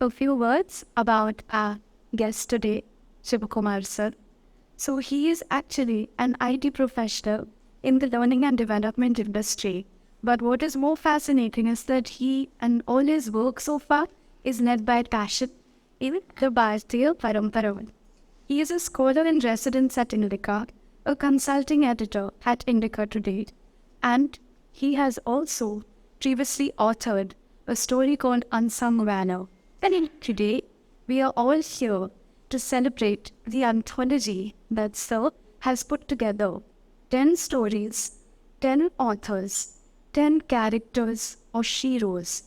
a few words about our guest today, Shivakumar sir. So he is actually an IT professional in the learning and development industry. But what is more fascinating is that he and all his work so far is led by passion in the Bharatiya Parampara. He is a scholar in residence at Indica, a consulting editor at Indica Today, and he has also previously authored a story called Unsung Valor. And today, we are all here to celebrate the anthology that Sir has put together. 10 stories, 10 authors, 10 characters or heroes,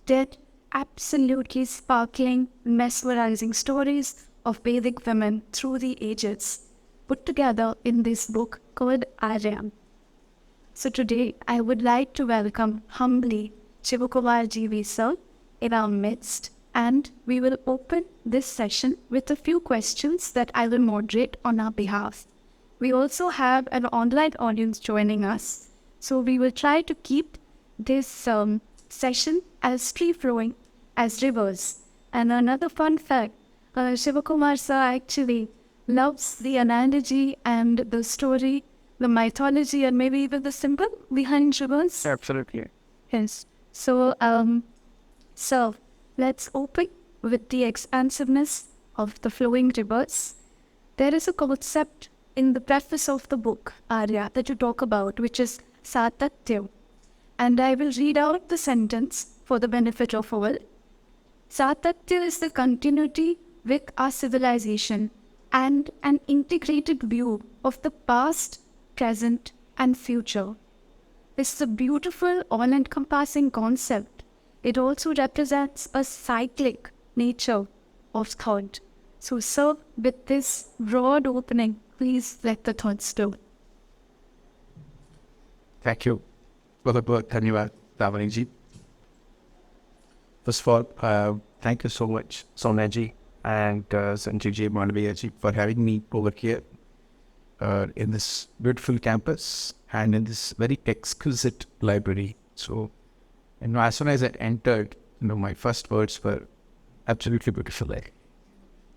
10 absolutely sparkling, mesmerizing stories of Vedic women through the ages, put together in this book called Aryaa. So today, I would like to welcome humbly Shivakumar GV sir in our midst, and we will open this session with a few questions that I will moderate on our behalf. We also have an online audience joining us, so we will try to keep this session as free-flowing as rivers. And another fun fact, Shivakumar sir actually loves the analogy and the story, the mythology, and maybe even the symbol behind rivers. Absolutely. Yes. So, let's open with the expansiveness of the flowing rivers. There is a concept in the preface of the book, Aryaa, that you talk about, which is Satatya. And I will read out the sentence for the benefit of all. Satatya is the continuity with our civilization and an integrated view of the past, present, and future. This is a beautiful, all-encompassing concept. It also represents a cyclic nature of thought. So, sir, with this broad opening, please let the thoughts flow. Thank you. Dhanyavad, Damini ji. First of all, thank you so much, Sonaji and Sanjay J. Malviya ji for having me over here in this beautiful campus and in this very exquisite library. So, as soon as I entered, my first words were absolutely beautiful.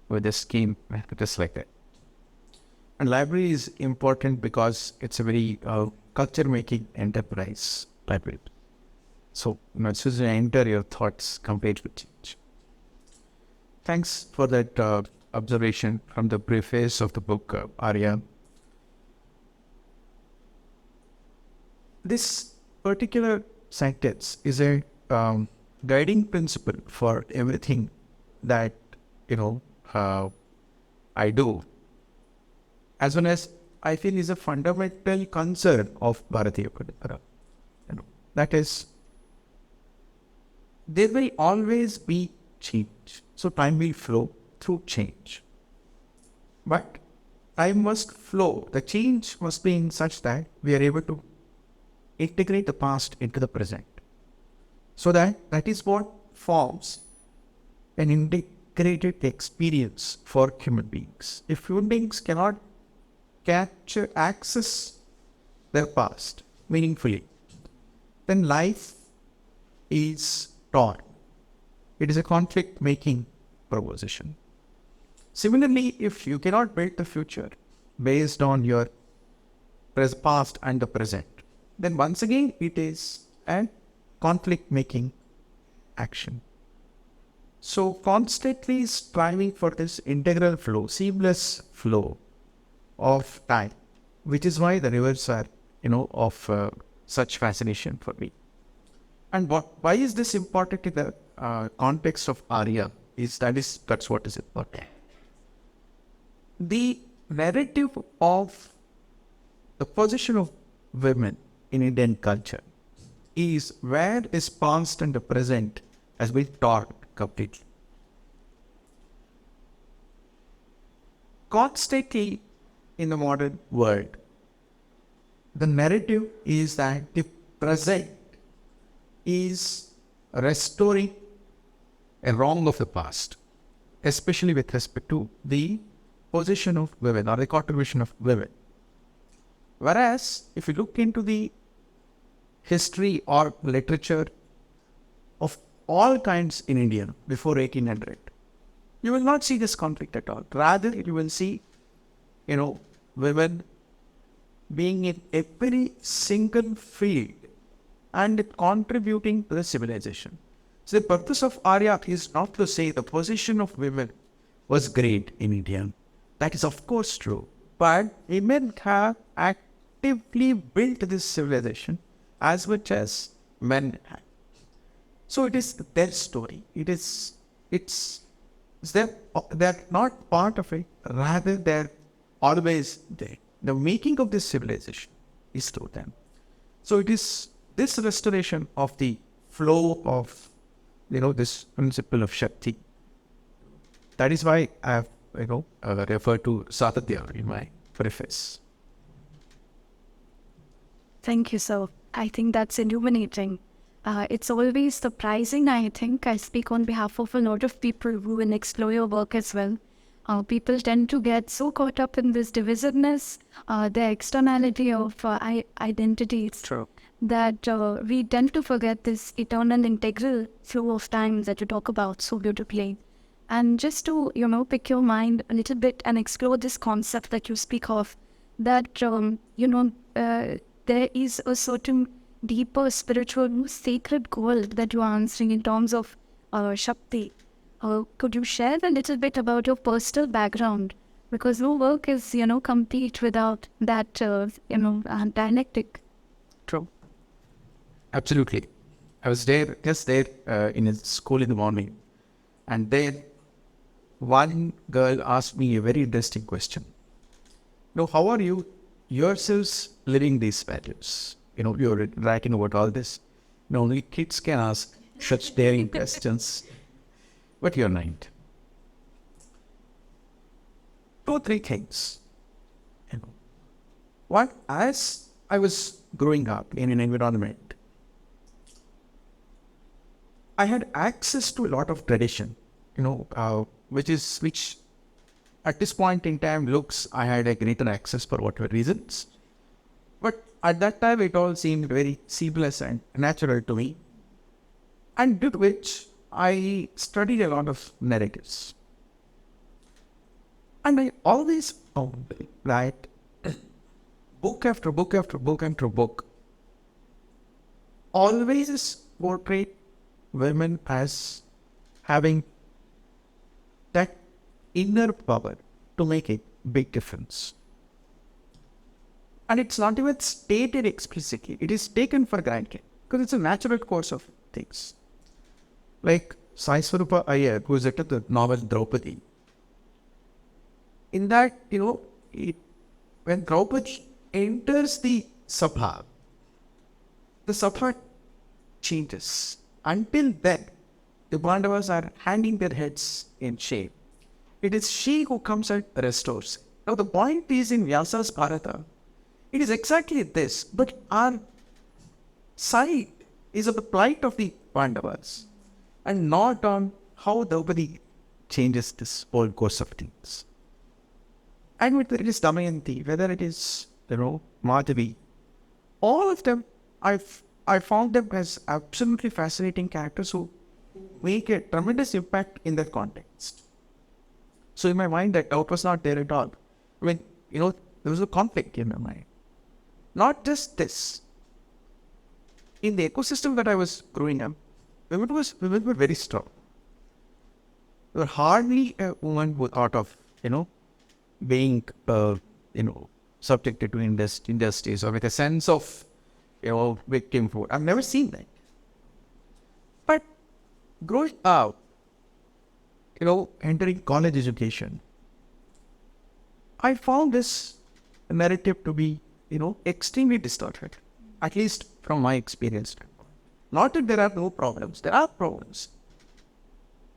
We just came just like that. And library is important because it's a very culture-making enterprise library. So, as soon as you enter, your thoughts completely change. Thanks for that observation from the preface of the book, Aryaa. This particular sentence is a guiding principle for everything that, I do. As well as I feel is a fundamental concern of Bharatiya Parampara. That is, there will always be change. So time will flow through change. But time must flow. The change must be in such that we are able to integrate the past into the present. So that is what forms an integrated experience for human beings. If human beings cannot access their past meaningfully, then life is torn. It is a conflict-making proposition. Similarly, if you cannot build the future based on your past and the present, then once again it is a conflict-making action. So constantly striving for this integral flow, seamless flow of time, which is why the rivers are, of such fascination for me. And why is this important in the context of Aryaa? That's what is important. The narrative of the position of women in Indian culture is where is past and the present has been taught completely. Constantly in the modern world, the narrative is that the present is restoring a wrong of the past, especially with respect to the position of women or the contribution of women. Whereas, if you look into the history or literature of all kinds in India before 1800. You will not see this conflict at all. Rather, you will see, women being in every single field and contributing to the civilization. So the purpose of Aryaa is not to say the position of women was great in India. That is of course true. But women have actively built this civilization as much as men have. So it is their story. They're not part of it, rather they're always there. The making of this civilization is through them. So it is this restoration of the flow of, this principle of Shakti. That is why I have, referred to Satya in my preface. Thank you, sir. I think that's illuminating. It's always surprising, I think. I speak on behalf of a lot of people who will explore your work as well. People tend to get so caught up in this divisiveness, the externality of identities. True. That we tend to forget this eternal integral flow of time that you talk about so beautifully. And just to, pick your mind a little bit and explore this concept that you speak of, that, there is a certain deeper spiritual, sacred goal that you are answering in terms of Shakti. Could you share a little bit about your personal background? Because no work is, complete without that, dialectic. True. Absolutely. I was just there in a school in the morning, and there one girl asked me a very interesting question. How are you yourselves living these values? You're writing about all this. Only kids can ask such daring questions, but you're not. 2 or 3 things. One, as I was growing up in an environment, I had access to a lot of tradition, which at this point in time I had a greater access for whatever reasons. But at that time, it all seemed very seamless and natural to me, and due to which I studied a lot of narratives. And I always found that book after book after book after book always portrayed women as having that inner power to make a big difference. And it's not even stated explicitly. It is taken for granted because it's a natural course of things. Like Sai Swarupa Iyer, who has written the novel Draupadi. In that, when Draupadi enters the Sabha changes. Until then, the Pandavas are hanging their heads in shame. It is she who comes and restores. Now the point is in Vyasa's Bharata, it is exactly this, but our side is of the plight of the Pandavas and not on how Draupadi changes this whole course of things. And whether it is Damayanti, whether it is, Madhavi, all of them, I found them as absolutely fascinating characters who make a tremendous impact in that context. So in my mind, that doubt was not there at all. There was a conflict in my mind. Not just this. In the ecosystem that I was growing up, women were very strong. There were hardly a woman who thought of, being, subjected to injustice or with a sense of, victimhood. I've never seen that. But growing up, entering college education, I found this narrative to be, extremely distorted, at least from my experience. Not that there are no problems, there are problems.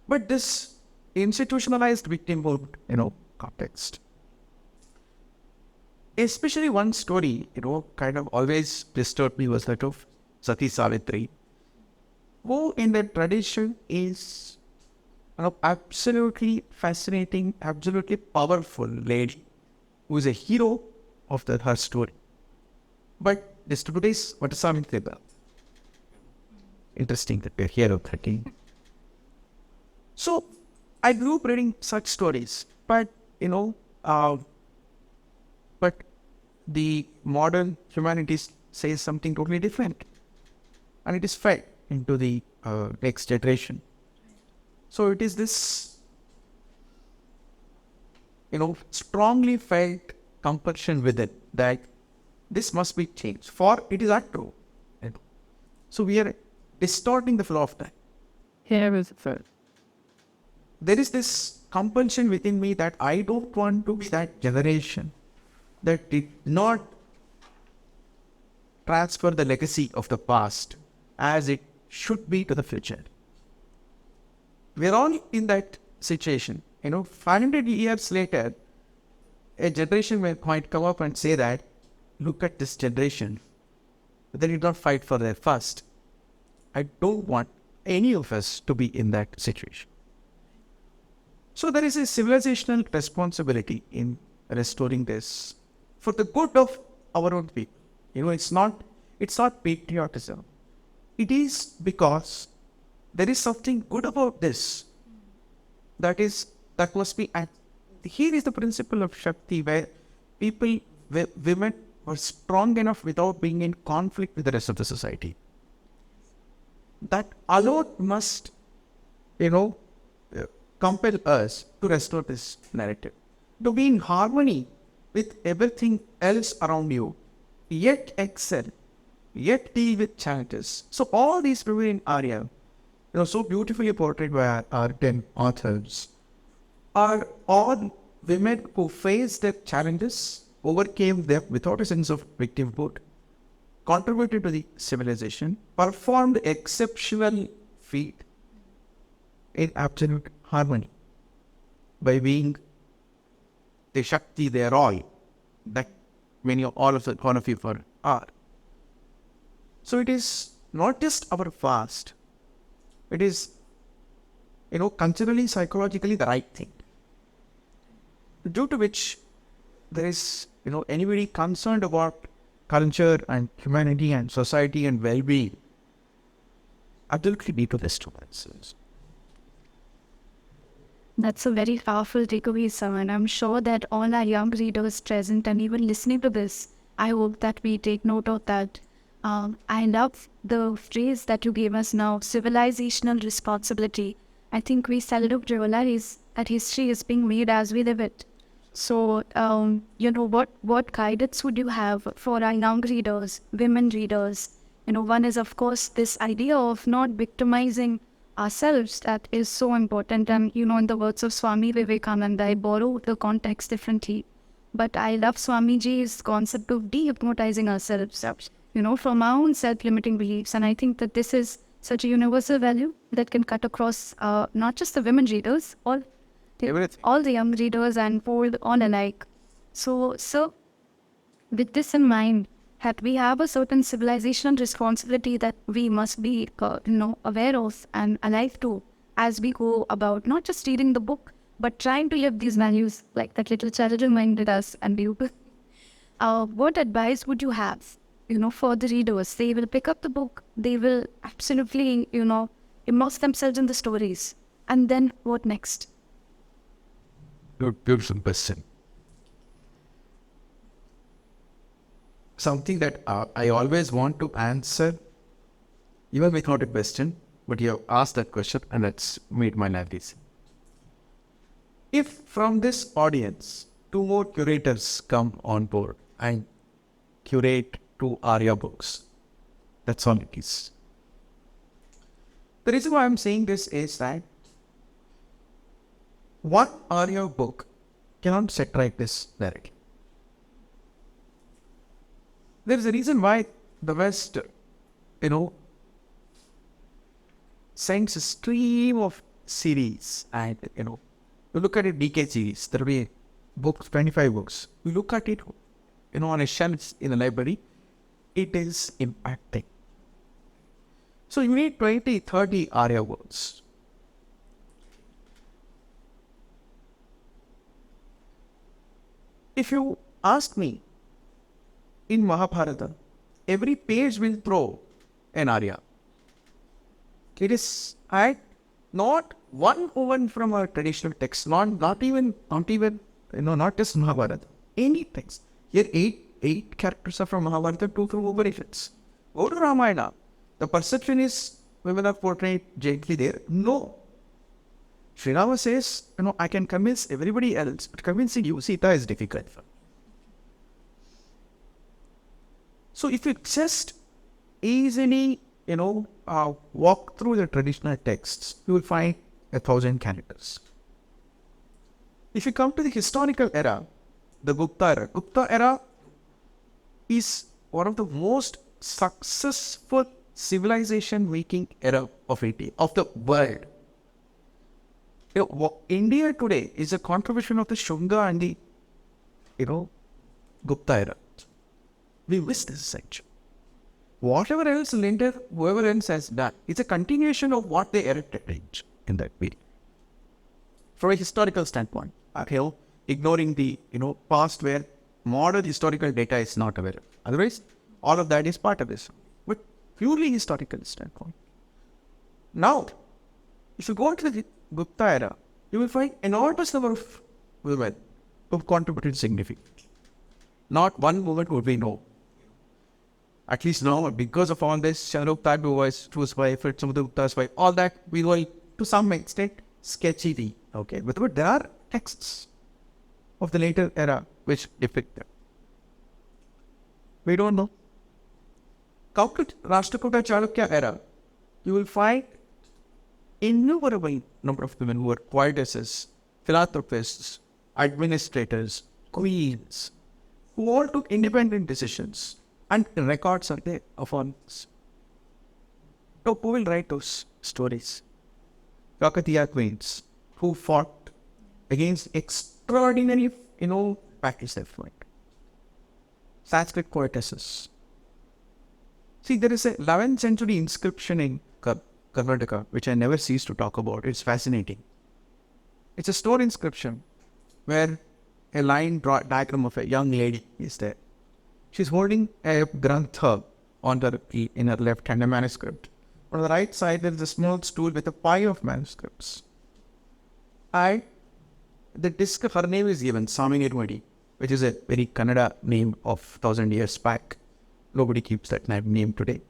But this institutionalized victimhood, context. Especially one story, kind of always disturbed me was that of Sati Savitri, who in the tradition is absolutely fascinating, absolutely powerful lady who is a hero of her story. But this today's what is Savitri about? Interesting that we're here of 13. So I grew up reading such stories, but but the modern humanities says something totally different, and it is fed into the next generation. So it is this, strongly felt compulsion within that this must be changed, for it is untrue. So we are distorting the flow of time. Here is first. There is this compulsion within me that I don't want to be that generation that did not transfer the legacy of the past as it should be to the future. We're all in that situation. 500 years later, a generation might come up and say that, look at this generation. They did not fight for their past. I don't want any of us to be in that situation. So there is a civilizational responsibility in restoring this for the good of our own people. It's not patriotism. It is because there is something good about this. That must be. And here is the principle of Shakti, where women were strong enough without being in conflict with the rest of the society. That alone must, compel us to restore this narrative, to be in harmony with everything else around you, yet excel, yet deal with challenges. So all these women in Aryaa, so beautifully portrayed by our 10 authors, are all women who faced their challenges, overcame them without a sense of victimhood, contributed to the civilization, performed exceptional feat in absolute harmony by being the Shakti they are all, that all of you are. So it is not just our past, it is, culturally, psychologically the right thing. Due to which there is, anybody concerned about culture and humanity and society and well-being, absolutely need to this to themselves. That's a very powerful takeaway, sir, and I'm sure that all our young readers present and even listening to this, I hope that we take note of that. I love the phrase that you gave us now, civilizational responsibility. I think we seldom realize that history is being made as we live it. So, what guidance would you have for our young readers, women readers? One is, of course, this idea of not victimizing ourselves. That is so important. And, in the words of Swami Vivekananda, I borrow the context differently. But I love Swamiji's concept of dehypnotizing ourselves, from our own self-limiting beliefs. And I think that this is such a universal value that can cut across not just the women readers, all the young readers and all alike. So, with this in mind, we have a certain civilizational responsibility that we must be, aware of and alive to as we go about not just reading the book, but trying to live these values, like that little child reminded us. And you, what advice would you have, for the readers? They will pick up the book, they will absolutely, immerse themselves in the stories, and then what next? Beautiful question. Something that I always want to answer, even without a question, but you have asked that question and that's made my life easy. If from this audience, 2 more curators come on board and curate 2 Aryaa books, that's all it is. The reason why I'm saying this is that one Aryaa book cannot set right this narrative. There is a reason why the West, sends a stream of series, and you look at a DK series, there will be books, 25 books. You look at it, on a shelf in the library, it is impacting. So you need 20, 30 Aryaa words. If you ask me, in Mahabharata, every page will throw an Aryaa. It is not one woman from a traditional text, not even, not just Mahabharata, any text. Here, eight characters are from Mahabharata, 2 from Upanishads. Go to Ramayana. The perception is women are portrayed gently there. No. Sri Rama says, I can convince everybody else, but convincing you, Sita, is difficult. So if you just easily, walk through the traditional texts, you will find 1,000 characters. If you come to the historical era, the Gupta era is one of the most successful civilization-making era of India, of the world. India today is a contribution of the Shunga and the, Gupta era. We miss this section. Whatever else later, whoever else has done, it's a continuation of what they erected in that period. From a historical standpoint, ignoring the past where modern historical data is not available. Otherwise, all of that is part of this. But purely historical standpoint. Now, if you go to the Gupta era, you will find enormous number of women who have contributed significantly. Not one woman would we know. At least now, because of all this, Chandragupta was his wife, Samudra wife, all that we will to some extent sketchy. Okay, but there are texts of the later era which depict them. We don't know. Come to Rashtrakuta Chalukya era, you will find innumerable number of women who were poetesses, philanthropists, administrators, queens, who all took independent decisions. And records are there of all this. So who will write those stories? Kakatiya queens who fought against extraordinary, battles they fought. Sanskrit poetesses. See, there is a 11th century inscription in Karnataka, which I never cease to talk about. It's fascinating. It's a stone inscription where a line diagram of a young lady is there. She's holding a grantha in her left hand, a manuscript. On the right side, there is a small stool with a pile of manuscripts. And the disc of her name is given, Samini Roy, which is a very Kannada name of 1,000 years back. Nobody keeps that name today.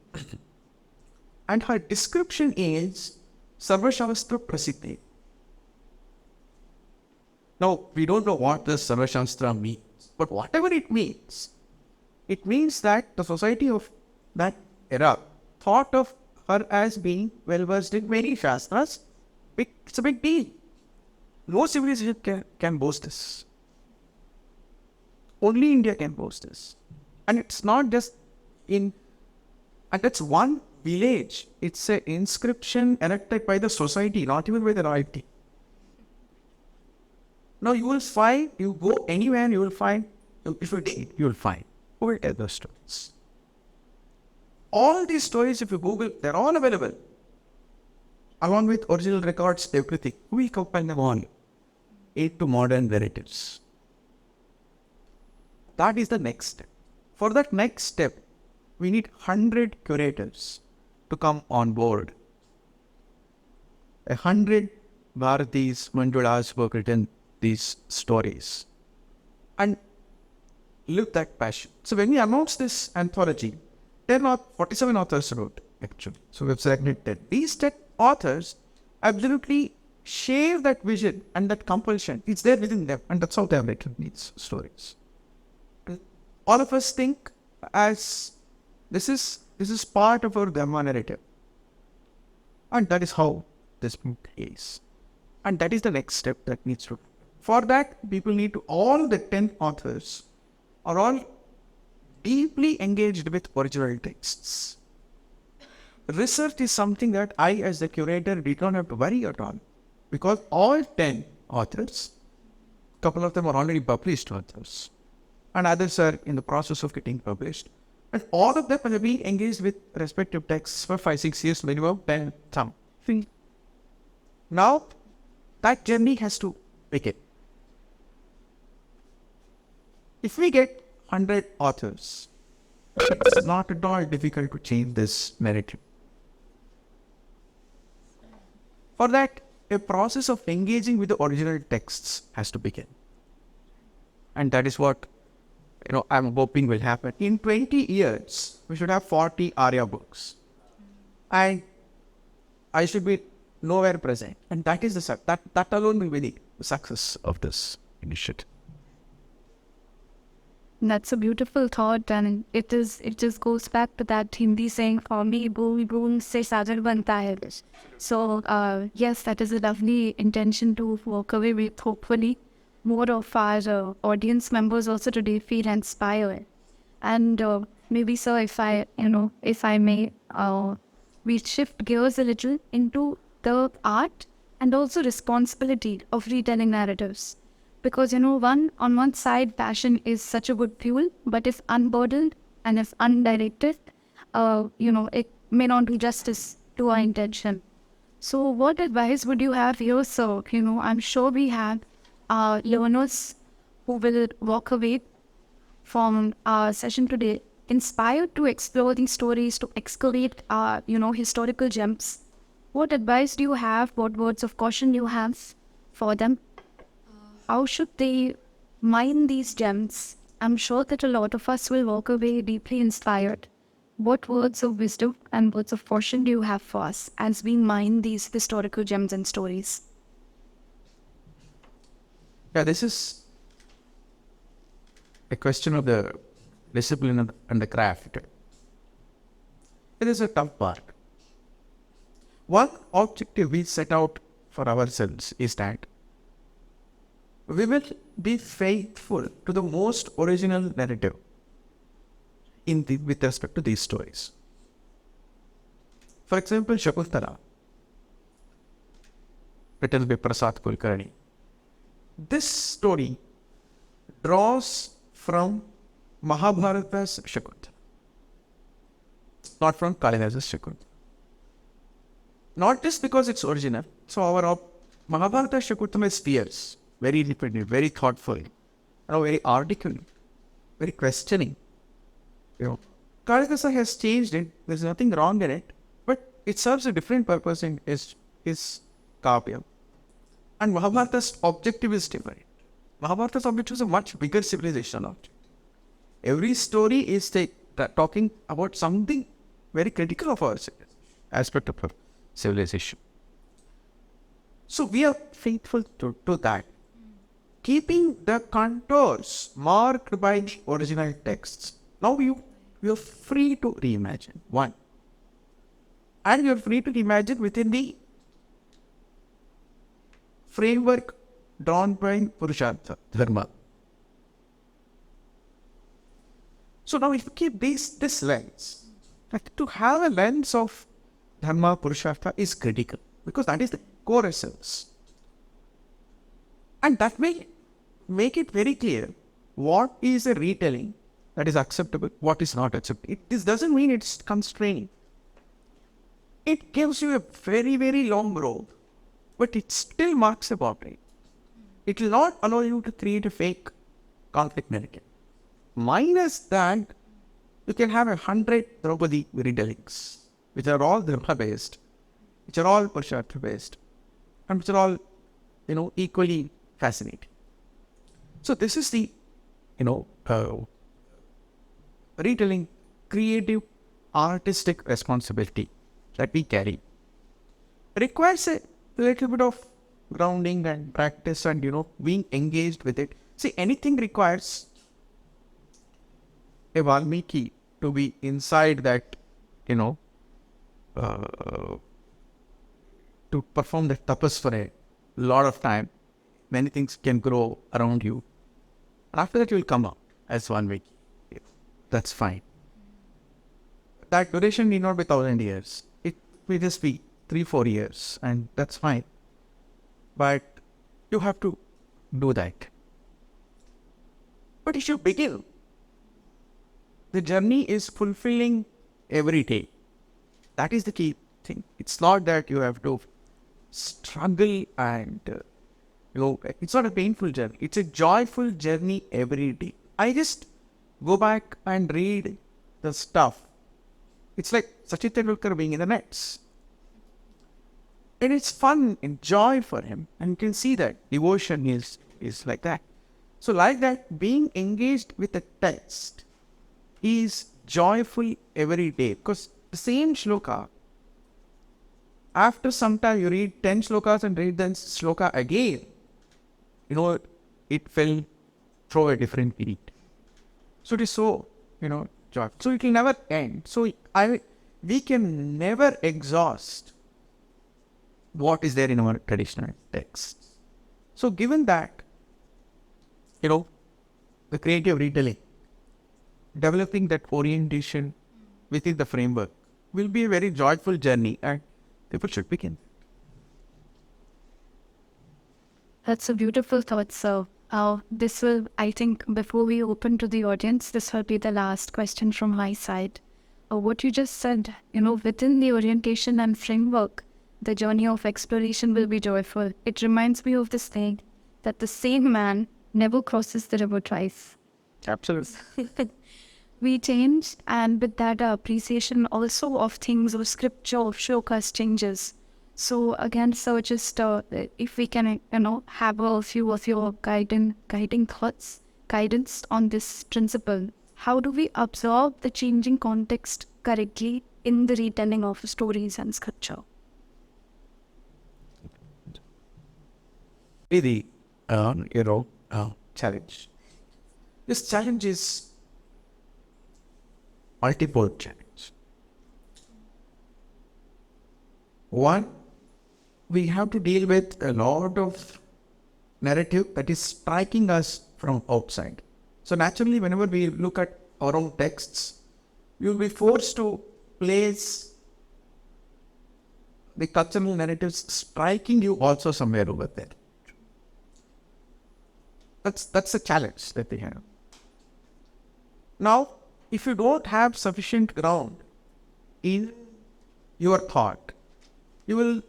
And her description is Sarvashastra Prasiddhi. Now, we don't know what this Sarvashastra means, but whatever it means that the society of that era thought of her as being well-versed in many Shastras. It's a big deal. No civilization can boast this. Only India can boast this. And it's not just and that's one village. It's an inscription erected by the society, not even by the royalty. Now you will find, you go anywhere, you will find, if you dig, you will find. Who will tell those stories? All these stories, if you Google, they're all available. Along with original records, everything. We compile them all into modern narratives. That is the next step. For that next step, we need 100 curators to come on board. 100 Bharatis, Manjulas who have written these stories. And live that passion. So when we announced this anthology, 47 authors wrote, actually. So we've selected 10. These 10 authors absolutely share that vision and that compulsion. It's there within them, and that's how they have written these stories. All of us think as this is part of our Dhamma narrative. And that is how this book is. And that is the next step that needs to. For that, people need to, all the 10 authors are all deeply engaged with original texts. Research is something that I, as the curator, did not have to worry at all. Because all 10 authors, a couple of them are already published authors, and others are in the process of getting published. And all of them have been engaged with respective texts for 5-6 years minimum, 10 some. Now, that journey has to begin. If we get 100 authors, it's not at all difficult to change this narrative. For that, a process of engaging with the original texts has to begin. And that is what, I'm hoping will happen. In 20 years, we should have 40 Aryaa books. And I should be nowhere present. And that is that alone will be the success of this initiative. That's a beautiful thought, and it just goes back to that Hindi saying, "For me, boom boom se sajar banta hai." So yes, that is a lovely intention to walk away with. Hopefully, more of our audience members also today feel inspired. And maybe, sir, if I may, we shift gears a little into the art and also responsibility of retelling narratives. Because, on one side, passion is such a good fuel, but if unburdened and if undirected, it may not do justice to our intention. So what advice would you have here, sir? I'm sure we have learners who will walk away from our session today inspired to explore these stories, to excavate our, historical gems. What advice do you have? What words of caution do you have for them? How should they mine these gems? I'm sure that a lot of us will walk away deeply inspired. What words of wisdom and words of caution do you have for us as we mine these historical gems and stories? Yeah, this is a question of the discipline and the craft. It is a tough part. One objective we set out for ourselves is that we will be faithful to the most original narrative with respect to these stories. For example, Shakuntala, written by Prasad Kulkarni. This story draws from Mahabharata's Shakuntala, not from Kalidasa's Shakuntala. Not just because it's original. So our Mahabharata Shakuntala is fierce, very independent, very thoughtful, very articulate, very questioning. Kalidasa has changed it. There's nothing wrong in it, but it serves a different purpose in his Kavya. And Mahabharata's objective is different. Mahabharata's objective is a much bigger civilization object. Every story is talking about something very critical of our aspect of our civilization. So we are faithful to that. Keeping the contours marked by the original texts. Now you are free to reimagine. One. And you are free to imagine within the framework drawn by Purushartha, Dharma. So now if you keep this lens, to have a lens of Dharma, Purushartha is critical because that is the core essence. And that may make it very clear what is a retelling that is acceptable, what is not acceptable. This doesn't mean it's constraining. It gives you a very, very long road, but it still marks a boundary. It will not allow you to create a fake conflict narrative. Minus that, you can have 100 Draupadi retellings, which are all Dharma-based, which are all Purushartha-based, and which are all, equally fascinating. So this is the, retelling creative artistic responsibility that we carry. It requires a little bit of grounding and practice and, being engaged with it. See, anything requires a Valmiki to be inside that, to perform that tapas for a lot of time. Many things can grow around you. After that, you will come out as Valmiki. That's fine. That duration need not be 1,000 years. It will just be 3-4 years, and that's fine. But you have to do that. But if you begin, the journey is fulfilling every day. That is the key thing. It's not that you have to struggle and, it's not a painful journey. It's a joyful journey every day. I just go back and read the stuff. It's like Sachin Tendulkar being in the nets. And it's fun and joy for him. And you can see that devotion is like that. So like that, being engaged with the text is joyful every day. Because the same shloka, after some time you read 10 shlokas and read the shloka again, it fell through a different beat. So it is so, joyful. So it will never end. So we can never exhaust what is there in our traditional texts. So given that, the creative retelling, developing that orientation within the framework will be a very joyful journey, and people should begin. That's a beautiful thought, sir. This will, I think, before we open to the audience, this will be the last question from my side. What you just said, within the orientation and framework, the journey of exploration will be joyful. It reminds me of this thing that the same man never crosses the river twice. Absolutely. We change, and with that appreciation also of things, of scripture, of shlokas changes. So again, sir, just if we can, have a few of your guiding thoughts, guidance on this principle. How do we absorb the changing context correctly in the retelling of stories and scripture? The challenge. This challenge is multiple challenge. One, we have to deal with a lot of narrative that is striking us from outside. So naturally, whenever we look at our own texts, you will be forced to place the cultural narratives striking you also somewhere over there. That's a challenge that we have. Now, if you don't have sufficient ground in your thought, you will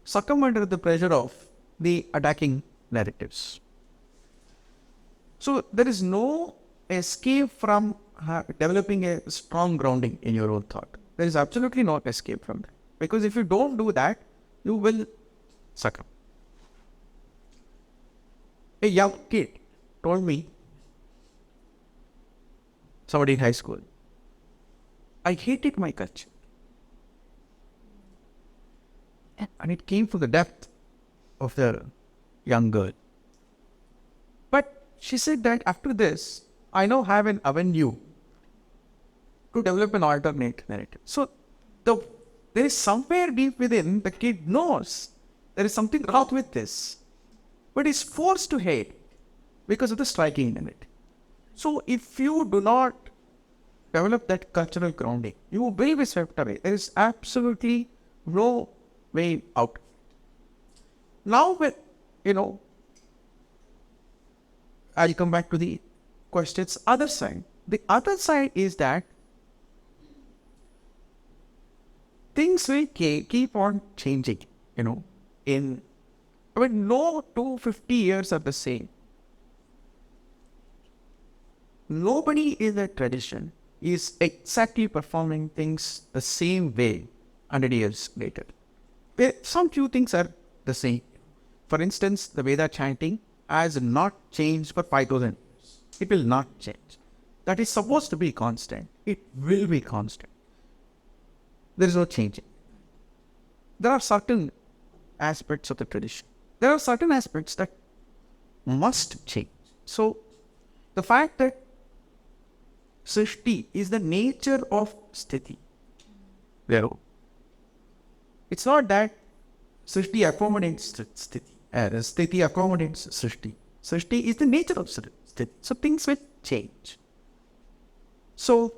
succumb under the pressure of the attacking narratives. So there is no escape from developing a strong grounding in your own thought. There is absolutely no escape from that. Because if you don't do that, you will succumb. A young kid told me, somebody in high school, I hated my culture. And it came from the depth of the young girl. But she said that after this, I now have an avenue to develop an alternate narrative. So there is somewhere deep within, the kid knows there is something wrong with this, but is forced to hate because of the striking narrative. So if you do not develop that cultural grounding, you will be swept away. There is absolutely no way out. Now, I'll come back to the question's other side. The other side is that things will keep on changing, no 250 years are the same. Nobody in the tradition is exactly performing things the same way 100 years later. Some few things are the same. For instance, the Veda chanting has not changed for 5,000 years. It will not change. That is supposed to be constant. It will be constant. There is no changing. There are certain aspects of the tradition. There are certain aspects that must change. So, the fact that Srishti is the nature of Sthiti. It's not that Srishti accommodates Sthiti. Sthiti accommodates Srishti. Srishti is the nature of Sthiti. So things will change. So,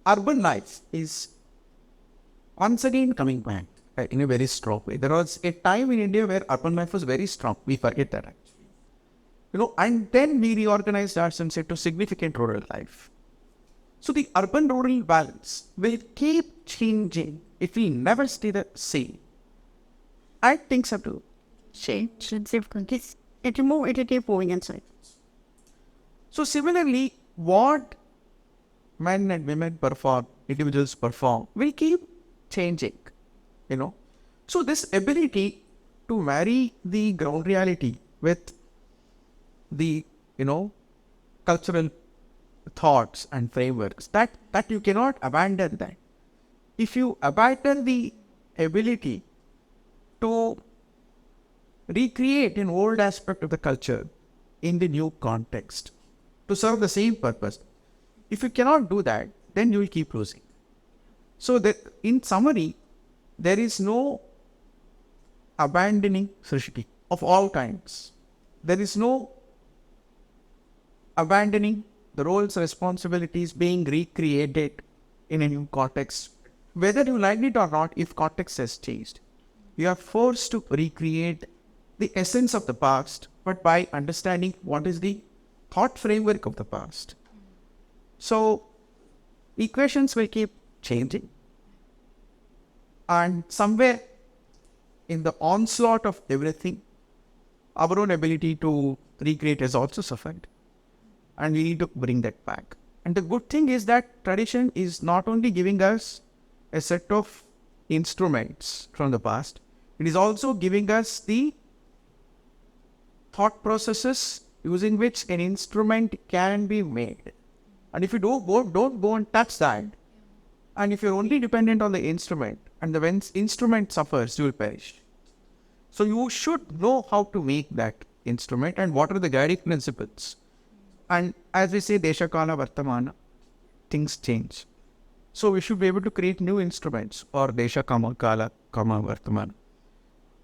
urban life is once again coming back in a very strong way. There was a time in India where urban life was very strong. We forget that actually. And then we reorganized ourselves into significant rural life. So the urban-rural balance will keep changing. It will never stay the same. And things have to change. It will keep moving inside. So similarly, what men and women perform, individuals perform, will keep changing. So this ability to marry the ground reality with the, cultural thoughts and frameworks, that you cannot abandon that. If you abandon the ability to recreate an old aspect of the culture in the new context to serve the same purpose, if you cannot do that, then you will keep losing. So that in summary, there is no abandoning Srishti of all kinds. There is no abandoning the roles, responsibilities being recreated in a new context. Whether you like it or not, if context has changed, you are forced to recreate the essence of the past, but by understanding what is the thought framework of the past. So equations will keep changing, and somewhere in the onslaught of everything, our own ability to recreate has also suffered, and we need to bring that back. And the good thing is that tradition is not only giving us a set of instruments from the past, it is also giving us the thought processes using which an instrument can be made. And if you don't go and touch that, and if you're only dependent on the instrument, and when instrument suffers, you will perish. So you should know how to make that instrument and what are the guiding principles. And as we say, Desha Kala Vartamana, things change. So we should be able to create new instruments for Desha Kala Vartamana.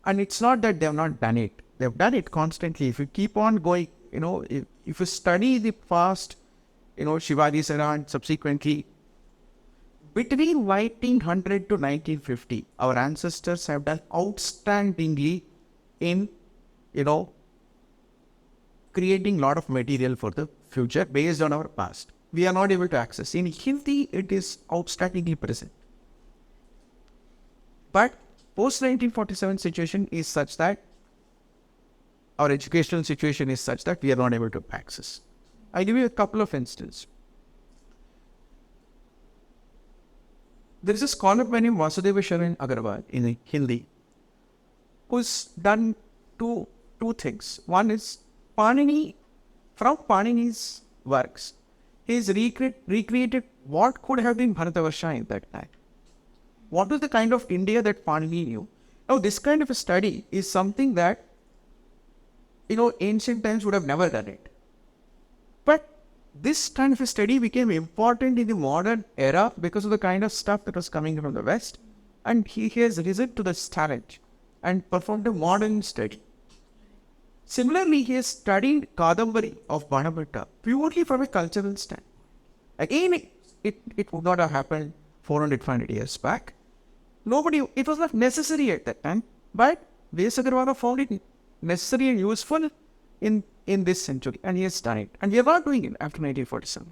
And it's not that they have not done it. They have done it constantly. If you keep on going, if you study the past, Shivaji's era and subsequently, between 1900 to 1950, our ancestors have done outstandingly in, creating a lot of material for the future based on our past. We are not able to access. In Hindi, it is outstandingly present. But post-1947 situation is such that our educational situation is such that we are not able to access. I'll give you a couple of instances. There is a scholar by name Vasudeva Sharan Agarwal in Hindi who's done two things. One is Panini, from Panini's works, he's recreated what could have been Bharatavarsha in that time. What was the kind of India that Panini knew? Now, this kind of a study is something that, ancient times would have never done it. But this kind of a study became important in the modern era because of the kind of stuff that was coming from the West. And he has risen to this challenge and performed a modern study. Similarly, he has studied Kadambari of Banabhatta purely from a cultural standpoint. Again, it would not have happened 400, 500 years back. It was not necessary at that time, but Vesagarwala found it necessary and useful in this century, and he has done it. And we are not doing it after 1947.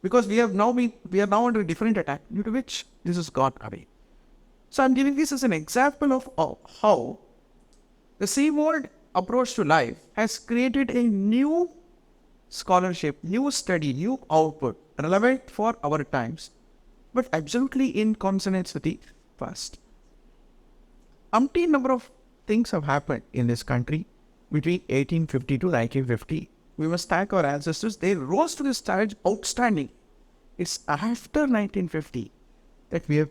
Because we are now under a different attack, due to which this has gone away. So I'm giving this as an example of how the same old approach to life has created a new scholarship, new study, new output, relevant for our times, but absolutely in consonance with the past. Umpteen number of things have happened in this country between 1850 to 1950. We must thank our ancestors. They rose to this challenge outstanding. It's after 1950 that we have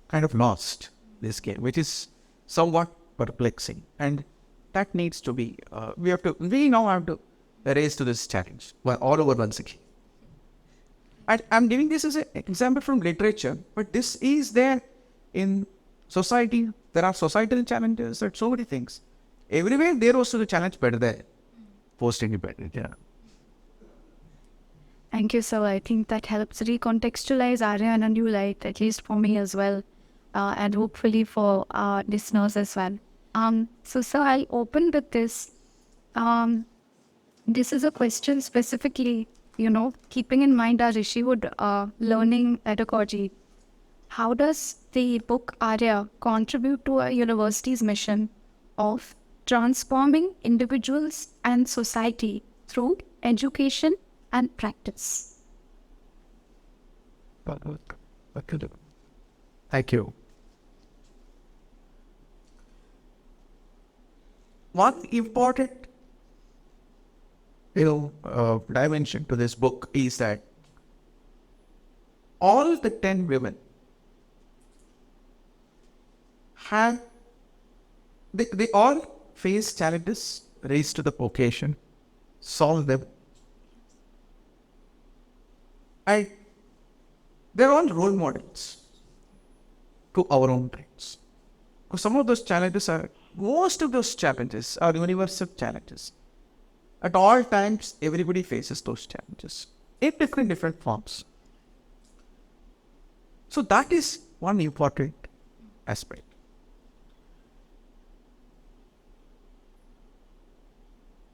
kind of lost this game, which is somewhat perplexing. And that needs to be, we now have to raise to this challenge all over once again. And I'm giving this as an example from literature, but this is there in society. There are societal challenges and so many things. Everywhere there was the challenge better there. Post-independent, yeah. Thank you, sir. I think that helps recontextualize Arya in a new light, at least for me as well, and hopefully for our listeners as well. So, sir, I'll open with this. This is a question specifically, keeping in mind our Rishiwood learning pedagogy. How does the book Arya contribute to a university's mission of transforming individuals and society through education and practice? Thank you. one important dimension to this book is that all the 10 women have, they all face challenges, rise to the occasion, solve them, and they're all role models to our own times. Because most of those challenges are universal challenges. At all times, everybody faces those challenges in different forms. So that is one important aspect.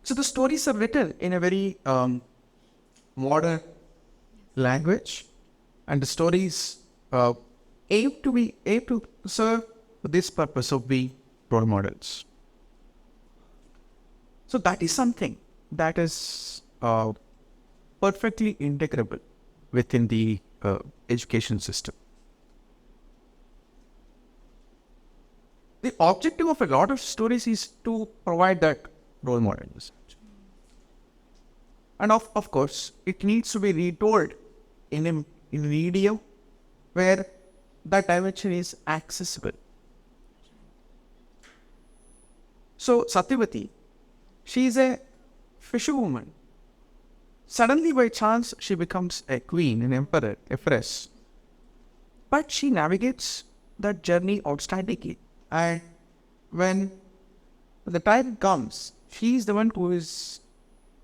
So the stories are written in a very modern language, and the stories aim to serve this purpose of being role models. So that is something that is perfectly integrable within the education system. The objective of a lot of stories is to provide that role models. And of course, it needs to be retold in a medium where that dimension is accessible. So Satyavati, she is a fisherwoman. Suddenly by chance she becomes a queen, an empress. But she navigates that journey outstandingly. And when the time comes, she is the one who is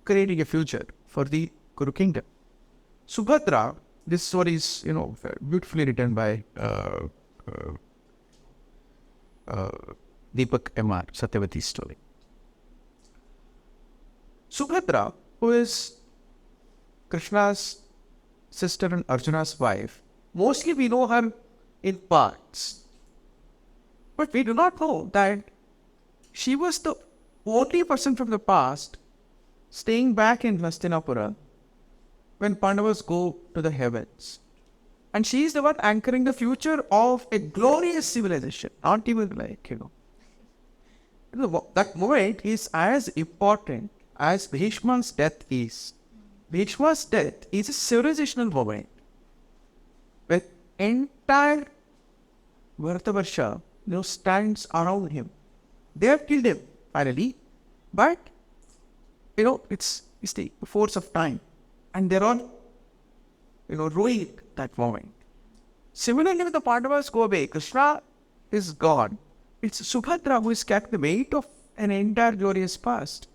creating a future for the Kuru kingdom. Subhadra, this story is, beautifully written by Deepak M.R. Satyavati's story. Subhadra, who is Krishna's sister and Arjuna's wife, mostly we know her in parts. But we do not know that she was the only person from the past staying back in Hastinapura when Pandavas go to the heavens. And she is the one anchoring the future of a glorious civilization. Not even that moment is as important as Bhishma's death is. Bhishma's death is a civilizational moment. When entire Bharatavarsha stands around him. They have killed him finally, but it's the force of time, and they're all ruining that moment. Similarly, when the Pandavas go away, Krishna is gone. It's Subhadra who is kept the weight of an entire glorious past.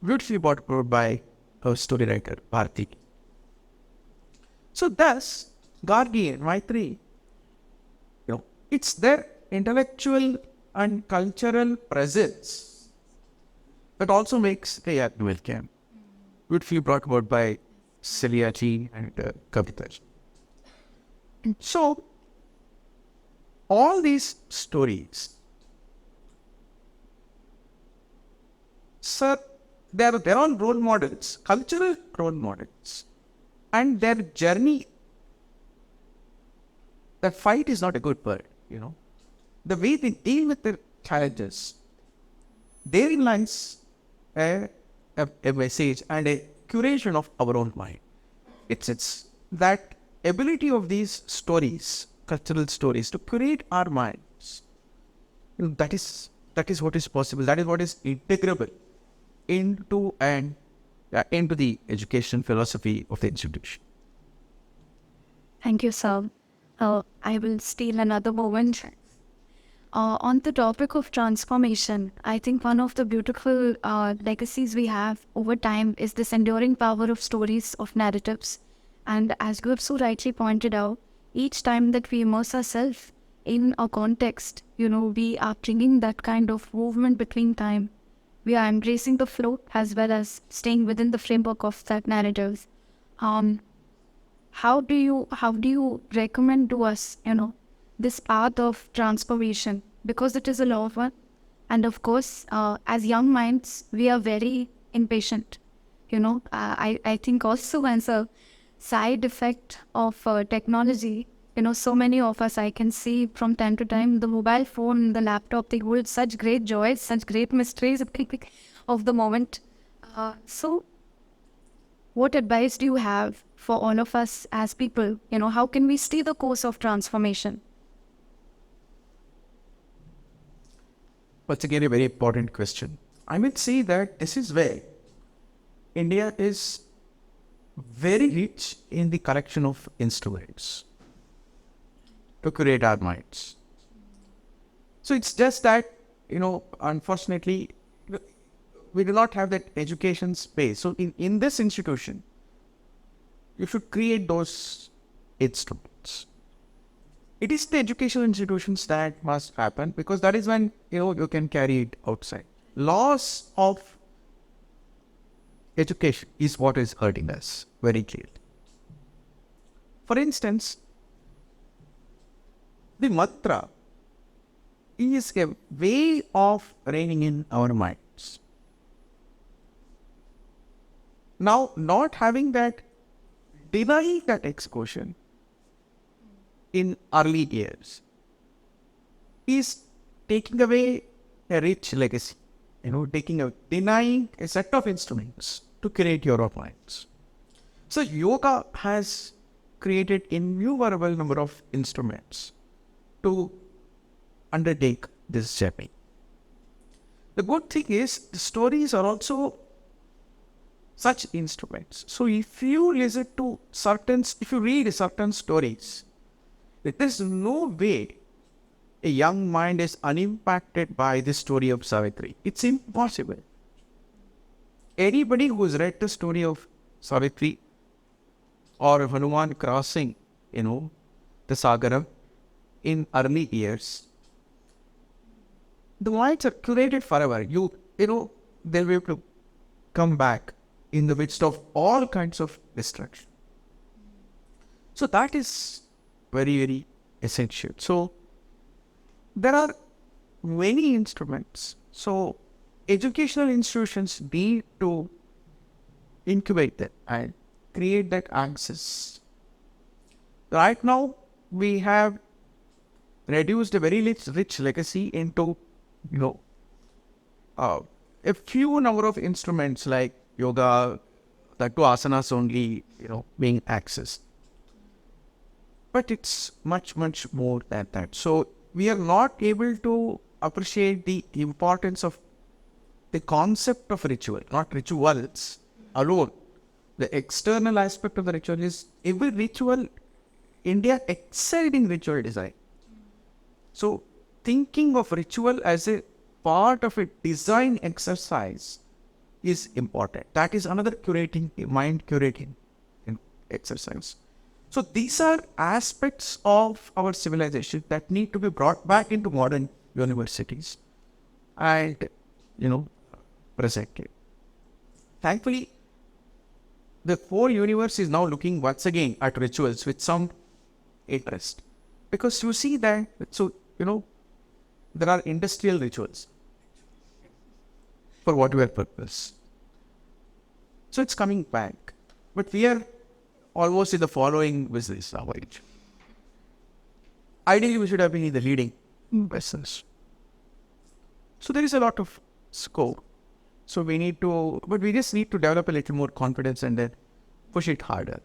Beautifully brought forward by her story writer Bharati. So thus, Gargi and Maitri, it's their intellectual and cultural presence that also makes the annual camp. Beautifully brought about by Celiaji and Kavita. So, all these stories, sir, they're all role models, cultural role models. And their journey, that fight is not a good word, The way they deal with their challenges, therein lies a message and a curation of our own mind. It's that ability of these stories, cultural stories, to curate our minds. That is what is possible. That is what is integrable into the education philosophy of the institution. Thank you, sir. I will steal another moment. On the topic of transformation, I think one of the beautiful legacies we have over time is this enduring power of stories, of narratives. And as you have so rightly pointed out, each time that we immerse ourselves in a context, we are bringing that kind of movement between time. We are embracing the flow as well as staying within the framework of that narrative. How do you recommend to us, this path of transformation? Because it is a long one. And of course, as young minds, we are very impatient. I think also as a side effect of technology, so many of us, I can see from time to time, the mobile phone, the laptop, they hold such great joys, such great mysteries of the moment. So what advice do you have for all of us as people? How can we stay the course of transformation? That's again a very important question. I would say that this is where India is very rich in the collection of instruments to curate our minds. So it's just that, unfortunately, we do not have that education space. So in this institution, you should create those instruments. It is the educational institutions that must happen, because that is when, you can carry it outside. Loss of education is what is hurting us very clearly. For instance, the mantra is a way of reining in our minds. Now, not having that, denying that exposure in early years is taking away a rich legacy, denying a set of instruments to create your own minds. So yoga has created innumerable number of instruments to undertake this journey. The good thing is, the stories are also such instruments. So if you read certain stories, there is no way a young mind is unimpacted by the story of Savitri. It's impossible. Anybody who has read the story of Savitri or Hanuman crossing, the Sagaram in early years, the minds are curated forever. They'll be able to come back in the midst of all kinds of destruction. So that is very, very essential. So there are many instruments. So educational institutions need to incubate that and create that access. Right now, we have reduced a very rich legacy into, a few number of instruments like yoga, that two asanas only, being accessed. But it's much, much more than that. So we are not able to appreciate the importance of the concept of ritual, not rituals alone. The external aspect of the ritual is every ritual. India excelled in ritual design. So thinking of ritual as a part of a design exercise is important. That is another mind curating exercise. So these are aspects of our civilization that need to be brought back into modern universities and, presented. Thankfully, the whole universe is now looking once again at rituals with some interest. Because you see that, there are industrial rituals for whatever purpose. So it's coming back. But we are almost in the following business now. Ideally, we should have been in the leading business. So there is a lot of scope. So we just need to develop a little more confidence and then push it harder.